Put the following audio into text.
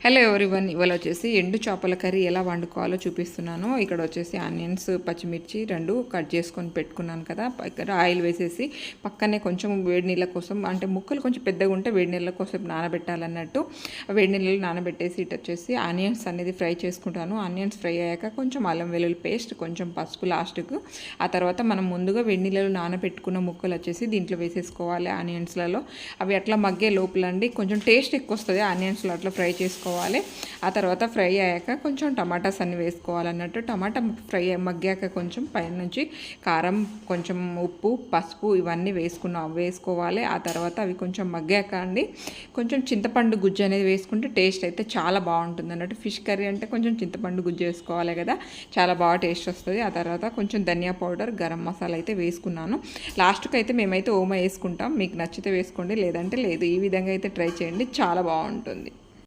Hello everyone, ఇవాళ వచ్చేసి ఎండు చేపల కర్రీ ఎలా వండుకోవాలో చూపిస్తున్నాను. ఇక్కడ వచ్చేసి ఆనియన్స్, పచ్చిమిర్చి రెండు కట్ చేసుకొని పెట్టుకున్నాను కదా. ఇక్కడ ఆయిల్ వేసేసి పక్కనే కొంచెం వేడి నీళ్ళ కోసం, అంటే ముక్కలు కొంచెం పెద్దగా ఉంటే వేడి నీళ్ళ కోసం నానబెట్టాలన్నట్టు వేడి నీళ్ళు నానబెట్టేసి ఇటు వచ్చేసి ఆనియన్స్ అనేది ఫ్రై చేసుకుంటాను. ఆనియన్స్ ఫ్రై అయ్యాక కొంచెం అల్లం వెల్లుల్లి పేస్ట్, కొంచెం పసుపు లాస్ట్కు. ఆ తర్వాత మనం ముందుగా వేడి నీళ్ళలో నానబెట్టుకున్న ముక్కలు వచ్చేసి దీంట్లో వేసేసుకోవాలి. ఆనియన్స్లలో అవి అట్లా మగ్గే లోపలండి కొంచెం టేస్ట్ ఎక్కువ వస్తుంది. ఆనియన్స్లో అట్లా ఫ్రై చేసుకోవాలి. ఆ తర్వాత ఫ్రై అయ్యాక కొంచెం టమాటాస్ అన్ని వేసుకోవాలన్నట్టు. టమాటా ఫ్రై మగ్గాక కొంచెం పైనుంచి కారం, కొంచెం ఉప్పు, పసుపు ఇవన్నీ వేసుకోవాలి. ఆ తర్వాత అవి కొంచెం మగ్గాక అండి కొంచెం చింతపండు గుజ్జు అనేది వేసుకుంటే టేస్ట్ అయితే చాలా బాగుంటుంది అన్నట్టు. ఫిష్ కర్రీ అంటే కొంచెం చింతపండు గుజ్జు వేసుకోవాలి కదా, చాలా బాగా టేస్ట్ వస్తుంది. ఆ తర్వాత కొంచెం ధనియా పౌడర్, గరం మసాలా అయితే వేసుకున్నాను. లాస్ట్కి అయితే మేమైతే ఓమా వేసుకుంటాం. మీకు నచ్చితే వేసుకోండి, లేదంటే లేదు. ఈ విధంగా అయితే ట్రై చేయండి, చాలా బాగుంటుంది.